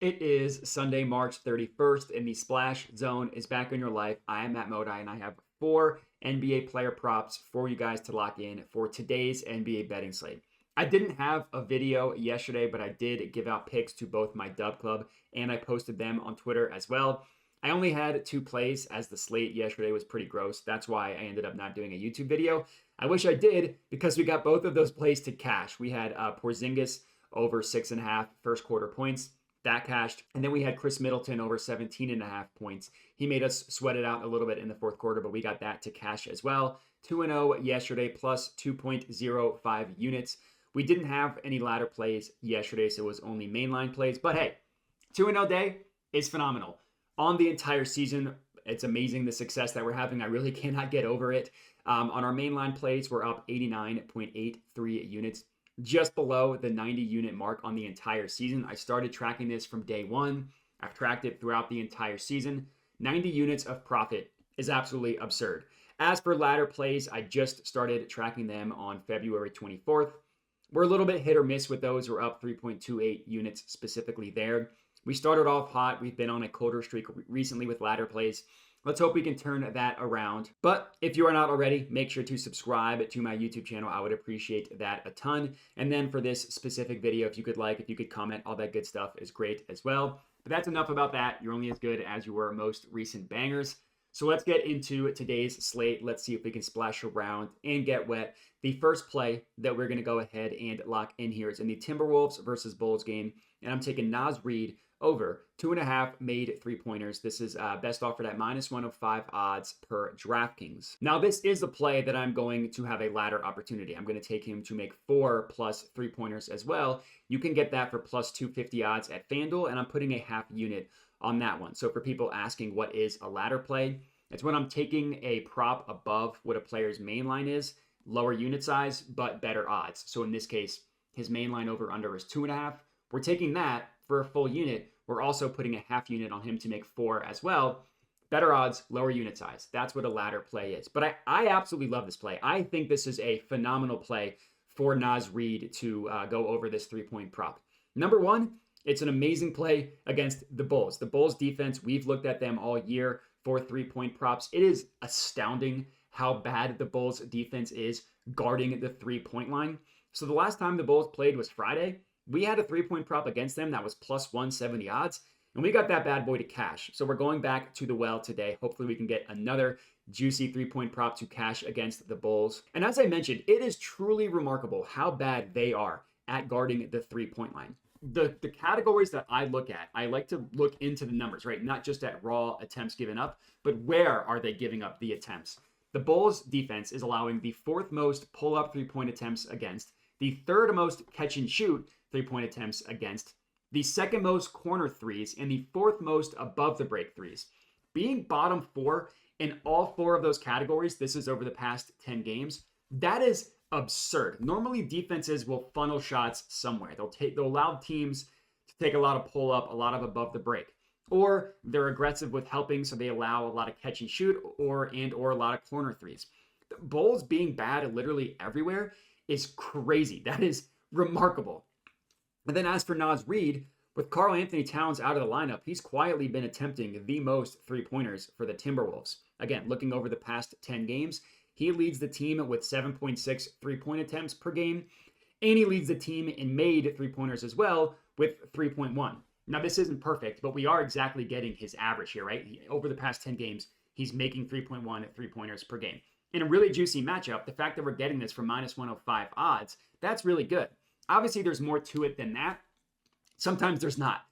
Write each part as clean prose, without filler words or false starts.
It is Sunday, March 31st, and the Splash Zone is back in your life. I am Matt Modi, and I have 4 NBA player props for you guys to lock in for today's NBA betting slate. I didn't have a video yesterday, but I did give out picks to both my Dub Club, and I posted them on Twitter as well. I only had 2 plays as the slate yesterday was pretty gross. That's why I ended up not doing a YouTube video. I wish I did because we got both of those plays to cash. We had Porzingis over 6.5 first quarter points. That cashed. And then we had Chris Middleton over 17.5 points. He made us sweat it out a little bit in the fourth quarter, but we got that to cash as well. 2-0 yesterday, plus 2.05 units. We didn't have any ladder plays yesterday, so it was only mainline plays. But hey, 2-0 day is phenomenal. On the entire season, it's amazing the success that we're having. I really cannot get over it. On our mainline plays, we're up 89.83 units, just below the 90 unit mark on the entire season. I started tracking this from day one. I've tracked it throughout the entire season. 90 units of profit is absolutely absurd. As for ladder plays, I just started tracking them on February 24th. We're a little bit hit or miss with those. We're up 3.28 units specifically there. We started off hot. We've been on a colder streak recently with ladder plays. Let's hope we can turn that around. But if you are not already, make sure to subscribe to my YouTube channel. I would appreciate that a ton. And then for this specific video, if you could comment, all that good stuff is great as well. But that's enough about that. You're only as good as your most recent bangers. So let's get into today's slate. Let's see if we can splash around and get wet. The first play that we're going to go ahead and lock in here is in the Timberwolves versus Bulls game. And I'm taking Naz Reid over 2.5 made 3-pointers. This is best offered at -105 odds per DraftKings. Now, this is a play that I'm going to have a ladder opportunity. I'm going to take him to make 4 plus 3-pointers as well. You can get that for plus 250 odds at FanDuel, and I'm putting a half unit on that one. So for people asking what is a ladder play, it's when I'm taking a prop above what a player's main line is, lower unit size, but better odds. So in this case, his main line over under is 2.5. We're taking that for a full unit. We're also putting a half unit on him to make 4 as well. Better odds, lower unit size. That's what a ladder play is. But I absolutely love this play. I think this is a phenomenal play for Naz Reid to go over this 3-point prop. Number one, it's an amazing play against the Bulls. The Bulls defense, we've looked at them all year for 3-point props. It is astounding how bad the Bulls defense is guarding the 3-point line. So the last time the Bulls played was Friday. We had a 3-point prop against them that was plus 170 odds, and we got that bad boy to cash. So we're going back to the well today. Hopefully we can get another juicy 3-point prop to cash against the Bulls. And as I mentioned, it is truly remarkable how bad they are at guarding the 3-point line. The categories that I look at, I like to look into the numbers, right? Not just at raw attempts given up, but where are they giving up the attempts? The Bulls defense is allowing the 4th most pull-up 3-point attempts against, the 3rd most catch and shoot 3-point attempts against, the 2nd most corner threes, and the 4th most above the break threes. Being bottom 4 in all 4 of those categories, this is over the past 10 games, that is absurd. Normally defenses will funnel shots somewhere. They'll allow teams to take a lot of pull up, a lot of above the break. Or they're aggressive with helping, so they allow a lot of catch and shoot or a lot of corner threes. The Bulls being bad literally everywhere is crazy. That is remarkable. And then as for Naz Reid, with Karl Anthony Towns out of the lineup, he's quietly been attempting the most 3-pointers for the Timberwolves. Again, looking over the past 10 games, he leads the team with 7.6 3-point attempts per game, and he leads the team in made 3-pointers as well with 3.1. Now, this isn't perfect, but we are exactly getting his average here, right? Over the past 10 games, he's making 3.1 3-pointers per game. In a really juicy matchup, the fact that we're getting this for -105 odds, that's really good. Obviously, there's more to it than that. Sometimes there's not.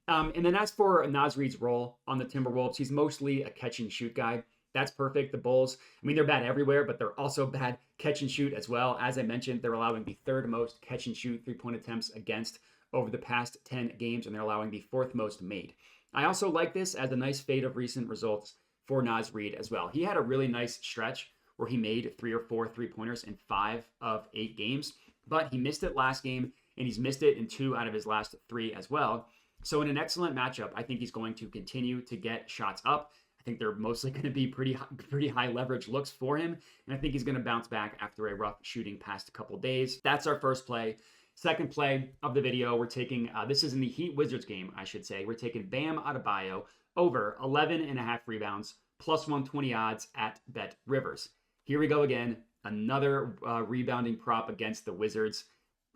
And then as for Naz Reid's role on the Timberwolves, he's mostly a catch and shoot guy. That's perfect. The Bulls, I mean, they're bad everywhere, but they're also bad catch and shoot as well. As I mentioned, they're allowing the 3rd most catch and shoot 3-point attempts against over the past 10 games, and they're allowing the 4th most made. I also like this as a nice fade of recent results for Naz Reid as well. He had a really nice stretch where he made 3 or 4 3-pointers in 5 of 8 games, but he missed it last game, and he's missed it in 2 out of his last 3 as well. So in an excellent matchup, I think he's going to continue to get shots up. I think they're mostly going to be pretty high leverage looks for him, and I think he's going to bounce back after a rough shooting past a couple days. That's our first play. Second play of the video, we're taking, this is in the Heat Wizards game, I should say. We're taking Bam Adebayo over 11.5 rebounds, plus 120 odds at Bet Rivers. Here we go again. Another rebounding prop against the Wizards.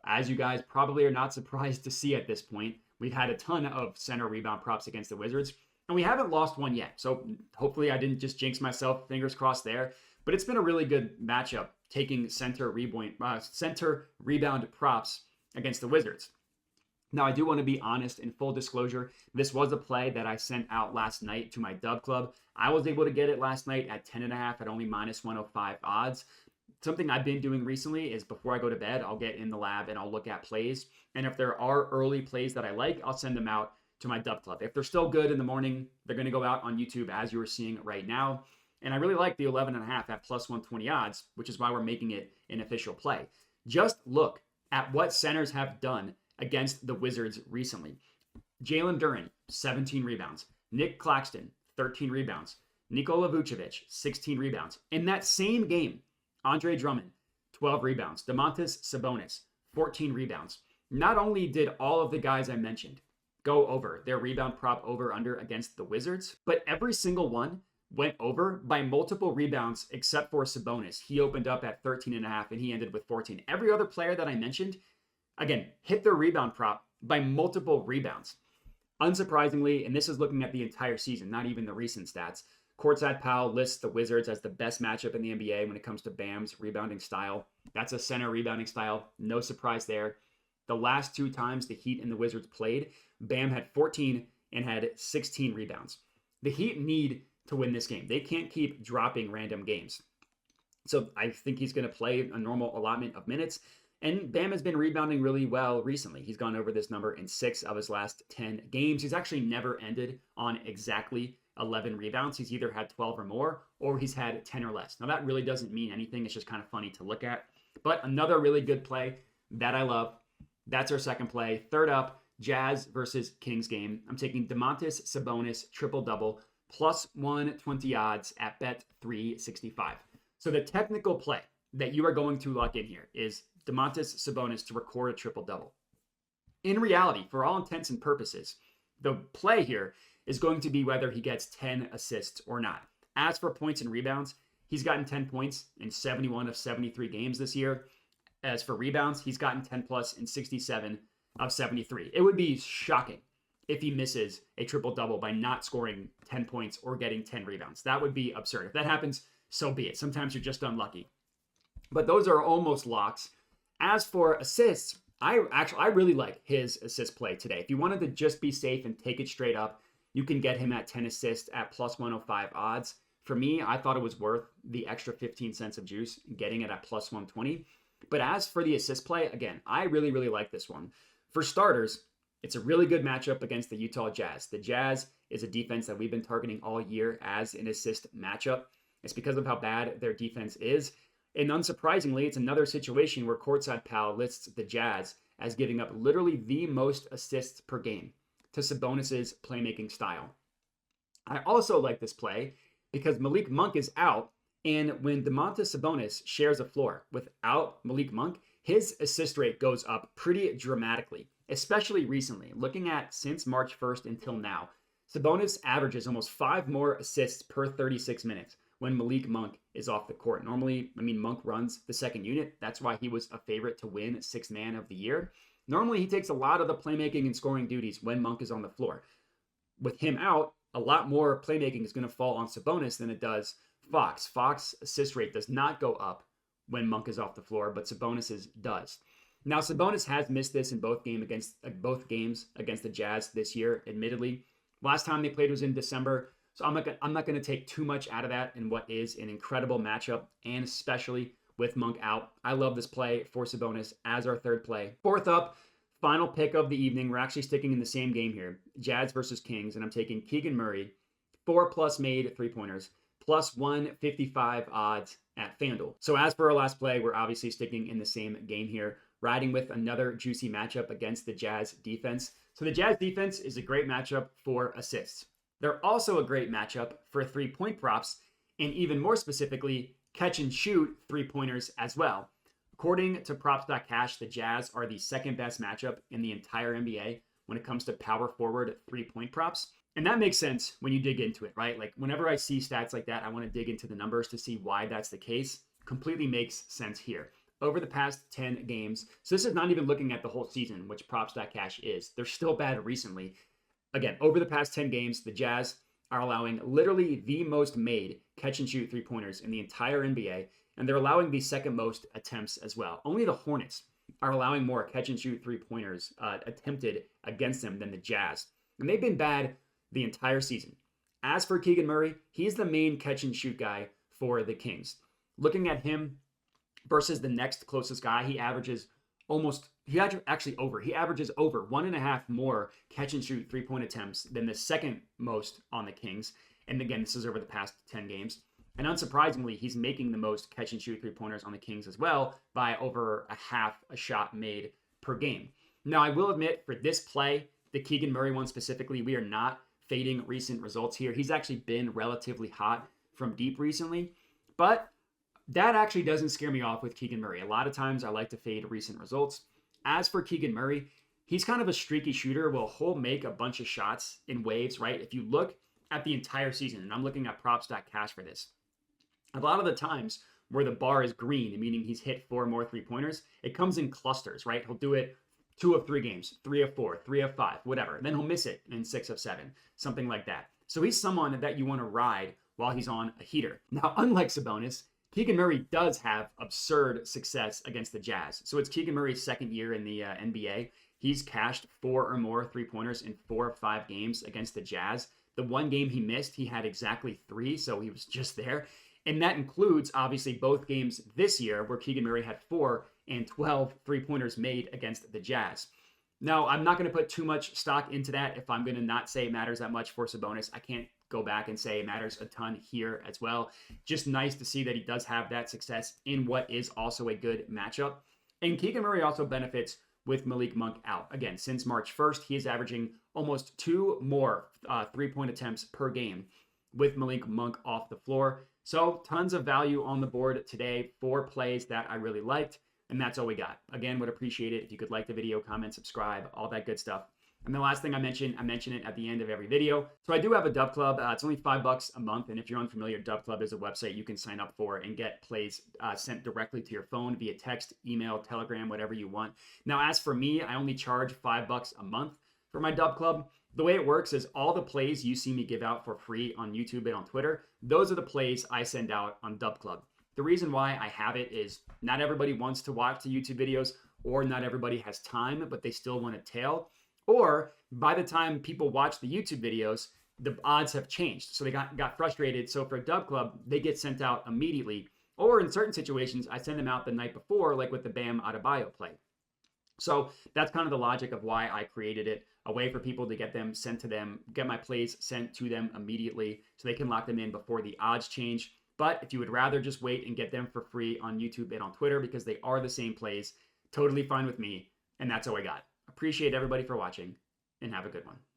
As you guys probably are not surprised to see at this point, we've had a ton of center rebound props against the Wizards, and we haven't lost one yet. So hopefully I didn't just jinx myself, fingers crossed there. But it's been a really good matchup taking center rebound props against the Wizards. Now, I do want to be honest, in full disclosure, this was a play that I sent out last night to my Dub Club. I was able to get it last night at 10.5 at only minus 105 odds. Something I've been doing recently is before I go to bed, I'll get in the lab and I'll look at plays. And if there are early plays that I like, I'll send them out to my Dub Club. If they're still good in the morning, they're going to go out on YouTube as you are seeing right now. And I really like the 11.5 at plus 120 odds, which is why we're making it an official play. Just look at what centers have done against the Wizards recently. Jalen Duren, 17 rebounds. Nick Claxton, 13 rebounds. Nikola Vucevic, 16 rebounds. In that same game, Andre Drummond, 12 rebounds. Domantas Sabonis, 14 rebounds. Not only did all of the guys I mentioned go over their rebound prop over-under against the Wizards, but every single one went over by multiple rebounds except for Sabonis. He opened up at 13.5 and he ended with 14. Every other player that I mentioned, again, hit their rebound prop by multiple rebounds. Unsurprisingly, and this is looking at the entire season, not even the recent stats, Courtside Pal lists the Wizards as the best matchup in the NBA when it comes to Bam's rebounding style. That's a center rebounding style. No surprise there. The last two times the Heat and the Wizards played, Bam had 14 and had 16 rebounds. The Heat need to win this game. They can't keep dropping random games. So I think he's going to play a normal allotment of minutes. And Bam has been rebounding really well recently. He's gone over this number in 6 of his last 10 games. He's actually never ended on exactly 11 rebounds. He's either had 12 or more, or he's had 10 or less. Now that really doesn't mean anything. It's just kind of funny to look at. But another really good play that I love. That's our second play. Third up, Jazz versus Kings game. I'm taking Domantas Sabonis triple-double plus 120 odds at Bet 365. So the technical play that you are going to lock in here is Domantas Sabonis to record a triple-double. In reality, for all intents and purposes, the play here is going to be whether he gets 10 assists or not. As for points and rebounds, he's gotten 10 points in 71 of 73 games this year. As for rebounds, he's gotten 10 plus in 67 of 73. It would be shocking if he misses a triple-double by not scoring 10 points or getting 10 rebounds. That would be absurd. If that happens, so be it. Sometimes you're just unlucky. But those are almost locks. As for assists, I really like his assist play today. If you wanted to just be safe and take it straight up, you can get him at 10 assists at plus 105 odds. For me, I thought it was worth the extra 15 cents of juice getting it at plus 120. But as for the assist play, again, I really, really like this one. For starters, it's a really good matchup against the Utah Jazz. The Jazz is a defense that we've been targeting all year as an assist matchup. It's because of how bad their defense is. And unsurprisingly, it's another situation where Courtside Pal lists the Jazz as giving up literally the most assists per game to Sabonis' playmaking style. I also like this play because Malik Monk is out, and when Domantas Sabonis shares a floor without Malik Monk, his assist rate goes up pretty dramatically, especially recently. Looking at since March 1st until now, Sabonis averages almost 5 more assists per 36 minutes when Malik Monk is off the court. Normally, Monk runs the second unit. That's why he was a favorite to win 6th man of the year. Normally, he takes a lot of the playmaking and scoring duties when Monk is on the floor. With him out, a lot more playmaking is going to fall on Sabonis than it does Fox. Fox assist rate does not go up when Monk is off the floor, but Sabonis's does. Now, Sabonis has missed this in both games against the Jazz this year, admittedly. Last time they played was in December, so I'm not going to take too much out of that in what is an incredible matchup, and especially with Monk out. I love this play for Sabonis as our third play. Fourth up, final pick of the evening. We're actually sticking in the same game here, Jazz versus Kings, and I'm taking Keegan Murray, 4+ made three-pointers, plus 155 odds at FanDuel. So as for our last play, we're obviously sticking in the same game here, riding with another juicy matchup against the Jazz defense. So the Jazz defense is a great matchup for assists. They're also a great matchup for 3-point props, and even more specifically, catch and shoot 3-pointers as well. According to props.cash, the Jazz are the second best matchup in the entire NBA when it comes to power forward 3-point props. And that makes sense when you dig into it, right? Like whenever I see stats like that, I want to dig into the numbers to see why that's the case. Completely makes sense here. Over the past 10 games, so this is not even looking at the whole season, which props.cash is. They're still bad recently. Again, over the past 10 games, the Jazz are allowing literally the most made catch and shoot 3-pointers in the entire NBA, and they're allowing the second most attempts as well. Only the Hornets are allowing more catch and shoot 3-pointers attempted against them than the Jazz. And they've been bad the entire season. As for Keegan Murray, he's the main catch and shoot guy for the Kings. Looking at him versus the next closest guy, he averages over 1.5 more catch and shoot 3-point attempts than the second most on the Kings. And again, this is over the past 10 games. And unsurprisingly, he's making the most catch and shoot 3-pointers on the Kings as well by over a half a shot made per game. Now, I will admit for this play, the Keegan Murray one specifically, we are not fading recent results here. He's actually been relatively hot from deep recently, but that actually doesn't scare me off with Keegan Murray. A lot of times I like to fade recent results. As for Keegan Murray, he's kind of a streaky shooter. He'll make a bunch of shots in waves, right? If you look at the entire season, and I'm looking at props.cash for this, a lot of the times where the bar is green, meaning he's hit 4 more 3-pointers, it comes in clusters, right? He'll do it 2 of 3 games, 3 of 4, 3 of 5, whatever. Then he'll miss it in 6 of 7, something like that. So he's someone that you want to ride while he's on a heater. Now, unlike Sabonis, Keegan Murray does have absurd success against the Jazz. So it's Keegan Murray's second year in the NBA. He's cashed 4 or more 3-pointers in 4 of 5 games against the Jazz. The one game he missed, he had exactly 3, so he was just there. And that includes, obviously, both games this year where Keegan Murray had 4 and 12 3-pointers made against the Jazz. Now, I'm not going to put too much stock into that if I'm going to not say it matters that much for Sabonis. I can't go back and say it matters a ton here as well. Just nice to see that he does have that success in what is also a good matchup. And Keegan Murray also benefits with Malik Monk out. Again, since March 1st, he is averaging almost 2 more 3-point attempts per game with Malik Monk off the floor. So tons of value on the board today, 4 plays that I really liked. And that's all we got. Again, would appreciate it if you could like the video, comment, subscribe, all that good stuff. And the last thing I mention it at the end of every video. So I do have a Dub Club. It's only $5 a month. And if you're unfamiliar, Dub Club is a website you can sign up for and get plays sent directly to your phone via text, email, Telegram, whatever you want. Now, as for me, I only charge $5 a month for my Dub Club. The way it works is all the plays you see me give out for free on YouTube and on Twitter, those are the plays I send out on Dub Club. The reason why I have it is not everybody wants to watch the YouTube videos, or not everybody has time, but they still want to tail. Or by the time people watch the YouTube videos, the odds have changed. So they got frustrated. So for Dub Club, they get sent out immediately. Or in certain situations, I send them out the night before, like with the Bam Adebayo play. So that's kind of the logic of why I created it, a way for people to get them sent to them, get my plays sent to them immediately so they can lock them in before the odds change. But if you would rather just wait and get them for free on YouTube and on Twitter because they are the same plays, totally fine with me. And that's all I got. Appreciate everybody for watching and have a good one.